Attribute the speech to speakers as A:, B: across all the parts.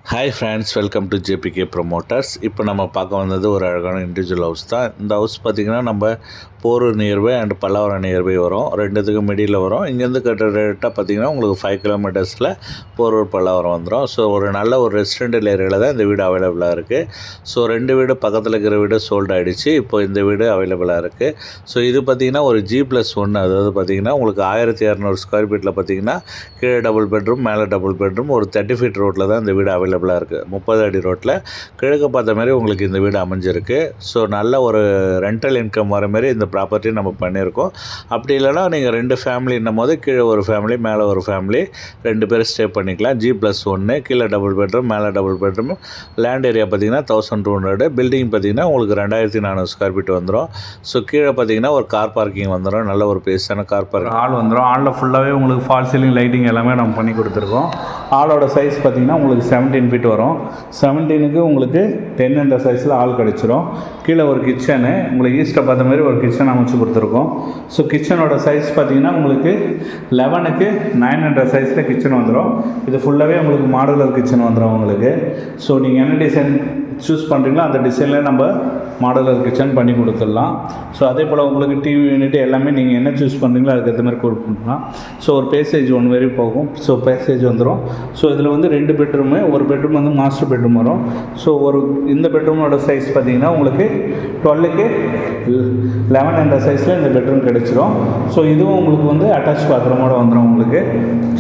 A: Hi friends, welcome to JBK promoters. இப்போ நம்ம பார்க்க வந்தது ஒரு அழகான இண்டிவிஜுவல் ஹவுஸ் தான். இந்த ஹவுஸ் பார்த்திங்கன்னா நம்ம Porur nearby and Pallavaram nearby வரும், ரெண்டுத்துக்கும் மிடியில் வரும். இங்கேருந்து கரெக்டாக பார்த்திங்கன்னா உங்களுக்கு 5 கிலோமீட்டர்ஸில் போரூர் பல்லாவரம் வந்துடும். ஸோ ஒரு நல்ல ஒரு ரெசிடென்டல் ஏரியாவில் தான் இந்த வீடு அவைலபிளாக இருக்குது. ஸோ 2 வீடு பக்கத்தில் இருக்கிற வீடு சோல்ட் ஆகிடுச்சு. இப்போ இந்த வீடு அவைலபிளாக இருக்குது. ஸோ இது பார்த்திங்கன்னா ஒரு G+1, அதாவது பார்த்திங்கன்னா உங்களுக்கு 1200 ஸ்கொயர் ஃபீட்டில் பார்த்திங்கன்னா கீழே டபுள் பெட்ரூம், மேலே டபுள் பெட்ரூம், ஒரு 30 ஃபீட் ரோட்டில் தான் இந்த வீடு அவைலபிளாக இருக்குது. 30 அடி ரோட்டில் கிழக்கு பார்த்த மாதிரி உங்களுக்கு இந்த வீடு அமைஞ்சிருக்கு. ஸோ நல்ல ஒரு ரெண்டல் இன்கம் வர மாதிரி இந்த ப்ராப்பர்ட்டி நம்ம பண்ணியிருக்கோம். அப்படி இல்லைனா நீங்கள் 2 ஃபேமிலின்னும் போது கீழே ஒரு ஃபேமிலி, மேலே ஒரு ஃபேமிலி, 2 பேர் ஸ்டே பண்ணிக்கலாம். G+1, கீழே டபுள் பெட்ரூம், மேலே டபுள் பெட்ரூம். லேண்ட் ஏரியா பார்த்திங்கன்னா 1200, பில்டிங் பார்த்திங்கன்னா உங்களுக்கு 2400 ஸ்கொயர் ஃபீட் வந்துடும். ஸோ கீழே பார்த்திங்கன்னா ஒரு கார் பார்க்கிங் வந்துடும், நல்ல ஒரு பேஸான கார் பார்க்கிங்
B: ஹால் வந்துடும். ஹாலில் ஃபுல்லாகவே உங்களுக்கு ஃபால் சீலிங் லைட்டிங் எல்லாமே நம்ம பண்ணி கொடுத்துருக்கோம். ஹாலோட சைஸ் பார்த்திங்கன்னா உங்களுக்கு 17 ஃபீட் வரும். 17க்கு உங்களுக்கு 10 என்ற சைஸில் ஹால் கிடச்சிரும். கீழே ஒரு கிச்சனு, உங்களுக்கு ஈஸ்ட்டை பார்த்த மாதிரி ஒரு கிச்சன் அமைச்சு கொடுத்துருக்கோம். ஸோ கிச்சனோட சைஸ் பார்த்திங்கன்னா உங்களுக்கு 11க்கு 9 என்ற சைஸில் கிச்சன் வந்துடும். இது ஃபுல்லாகவே உங்களுக்கு மாடுலர் கிச்சன் வந்துடும் உங்களுக்கு. ஸோ நீங்கள் என்ன டிசைன் சூஸ் பண்ணுறீங்களோ அந்த டிசைனில் நம்ம மாடுலர் கிச்சன் பண்ணி கொடுத்துடலாம். ஸோ அதே போல் உங்களுக்கு டிவி யூனிட் எல்லாமே நீங்கள் என்ன சூஸ் பண்ணுறீங்களோ அதுக்கேற்ற மாதிரி கொடுக்கலாம். ஸோ ஒரு பேசேஜ் 1 வரையும் போகும். ஸோ பேசேஜ் வந்துடும். ஸோ இதில் வந்து 2 பெட்ரூமு, ஒரு பெட்ரூம் வந்து மாஸ்டர் பெட்ரூம் வரும். ஸோ இந்த பெட்ரூமோட சைஸ் பார்த்திங்கன்னா உங்களுக்கு 12க்கு 11 என்ற சைஸில் இந்த பெட்ரூம் கிடச்சிரும். ஸோ இதுவும் உங்களுக்கு வந்து அட்டாச் பாத்ரூமோடு வந்துடும் உங்களுக்கு.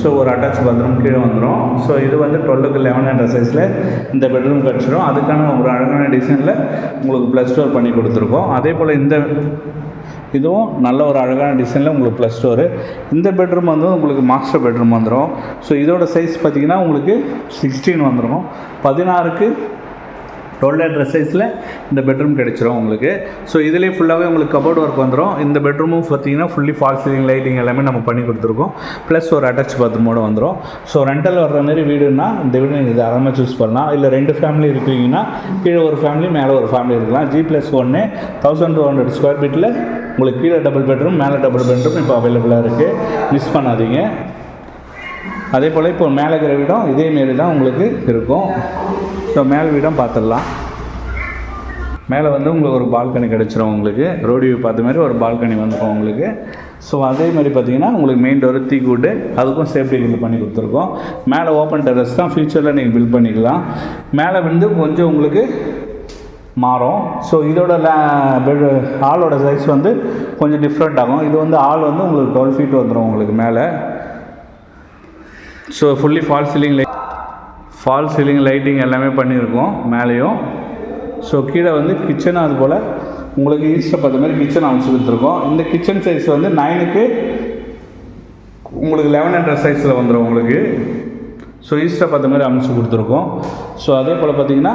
B: ஸோ ஒரு அட்டாச் பாத்ரூம் கீழே வந்துடும். ஸோ இது வந்து 12க்கு 11 என்ற சைஸில் இந்த பெட்ரூம் கிடச்சிரும். அதுக்கான ஒரு அழகான டிசைனில் உங்களுக்கு ப்ளஸ் டோர் பண்ணி கொடுத்துருக்கோம். அதே போல் இதுவும் நல்ல ஒரு அழகான டிசைனில் உங்களுக்கு ப்ளஸ் டோரு. இந்த பெட்ரூம் வந்து உங்களுக்கு மாஸ்டர் பெட்ரூம் வந்துடும். ஸோ இதோட சைஸ் பார்த்திங்கன்னா உங்களுக்கு 16 வந்துடும். 16க்கு 12 என்ற சைஸில் இந்த பெட்ரூம் கிடச்சிரும் உங்களுக்கு. ஸோ இதிலே ஃபுல்லாகவே உங்களுக்கு கபோர்ட் ஒர்க் வந்துடும். இந்த பெட்ரூமும் பார்த்திங்கன்னா ஃபுல்லி ஃபால் சீலிங் லைட்டிங் எல்லாமே நம்ம பண்ணி கொடுத்துருக்கோம். ப்ளஸ் ஒரு அட்டாச் பாத்ரூமோடு வந்துடும். ஸோ ரெண்டல் வர்ற மாதிரி வீடுன்னா இந்த வீடு நீங்கள் தாராளமாக சூஸ் பண்ணலாம். இல்லை 2 ஃபேமிலி இருக்கிறீங்கன்னா கீழே ஒரு ஃபேமிலி, மேலே ஒரு ஃபேமிலி இருக்கலாம். G+1 1200 ஸ்கொயர் ஃபீட்டில் உங்களுக்கு கீழே டபுள் பெட்ரூம், மேலே டபுள் பெட்ரூம் இப்போ அவைலபிளாக இருக்குது. மிஸ் பண்ணாதீங்க. அதே போல் இப்போ மேலே இருக்கிற வீடும் இதேமாரி தான் உங்களுக்கு இருக்கும். ஸோ மேலே வீடும் பார்த்துடலாம். மேலே வந்து உங்களுக்கு ஒரு பால்கனி கிடச்சிரும். உங்களுக்கு ரோடு வியூ பார்த்த மாதிரி ஒரு பால்கனி வந்துடும் உங்களுக்கு. ஸோ அதே மாதிரி பார்த்திங்கன்னா உங்களுக்கு மெயின் டோர் தீக்கூட்டு, அதுக்கும் சேஃப்டி கிரில் பண்ணி கொடுத்துருக்கோம். மேலே ஓப்பன் டெரஸ் தான், ஃபியூச்சரில் நீங்கள் பில்ட் பண்ணிக்கலாம். மேலே வந்து கொஞ்சம் உங்களுக்கு மாறும். ஸோ இதோட ஹாலோட சைஸ் வந்து கொஞ்சம் டிஃப்ரெண்ட் ஆகும். இது வந்து ஹால் வந்து உங்களுக்கு 12 ஃபீட் வந்துடும் உங்களுக்கு மேலே. So fully fall ceiling lighting எல்லாமே பண்ணியிருக்கோம் மேலேயும். ஸோ கீழே வந்து கிச்சனும் அது போல் உங்களுக்கு ஈஸ்ட்டை பார்த்த மாதிரி கிச்சன் அமைச்சு கொடுத்துருக்கோம். இந்த கிச்சன் சைஸ் வந்து 9க்கு உங்களுக்கு 11 என்ற சைஸில் வந்துடும் உங்களுக்கு. ஸோ ஈஸ்ட்டை பார்த்த மாதிரி அமைச்சு கொடுத்துருக்கோம். ஸோ அதே போல் பார்த்திங்கன்னா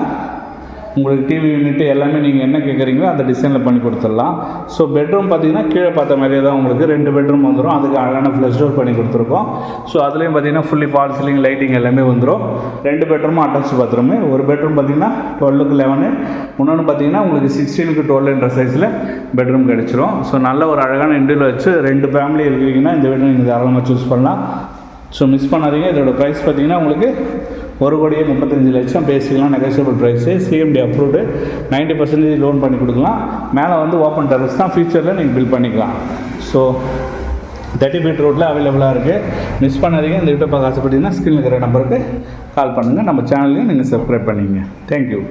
B: உங்களுக்கு டிவி யூனிட்டு எல்லாமே நீங்கள் என்ன கேட்குறீங்களோ அந்த டிசைனில் பண்ணி கொடுத்துடலாம். ஸோ பெட்ரூம் பார்த்திங்கன்னா கீழே பார்த்த மாதிரியே தான் உங்களுக்கு 2 பெட்ரூம் வந்துடும். அதுக்கு அழகான ஃப்ளஷ் டோர் பண்ணி கொடுத்துருக்கோம். ஸோ அதுலேயும் பார்த்திங்கன்னா ஃபுல்லி ஃபால் சீலிங் லைட்டிங் எல்லாமே வந்துடும். 2 பெட்ரூமும் அட்டாச் பாத்ரூமு. ஒரு பெட்ரூம் பார்த்திங்கன்னா 12க்கு 11, இன்னொன்று பார்த்திங்கன்னா உங்களுக்கு 16க்கு 12 என்ற சைஸில் பெட்ரூம் கிடச்சிரும். ஸோ நல்ல ஒரு அழகான இண்டில் வச்சு 2 ஃபேமிலி இருக்கிறீங்கன்னா இந்த வீடு நீங்கள் தாராளமாக சூஸ் பண்ணலாம். ஸோ மிஸ் பண்ணாதீங்க. இதோட ப்ரைஸ் பார்த்திங்கன்னா உங்களுக்கு 1,35,00,000 பேசிக்கலாம். Negotiable price, CMT approved, 90% loan பண்ணி கொடுக்கலாம். மேலே வந்து ஓப்பன் டெரஸ் தான், ஃபியூச்சரில் நீங்கள் பில் பண்ணிக்கலாம். ஸோ 30 ஃபீட் ரோட்டில் அவைலபிளாக இருக்குது. மிஸ் பண்ணாதீங்க. இந்த வீட்டை பார்க்க ஆசைப்பட்டீங்கன்னா ஸ்க்ரீனில் இருக்கிற நம்பருக்கு கால் பண்ணுங்கள். நம்ம சேனலையும் நீங்கள் சப்ஸ்கிரைப் பண்ணிங்க. தேங்க்யூ.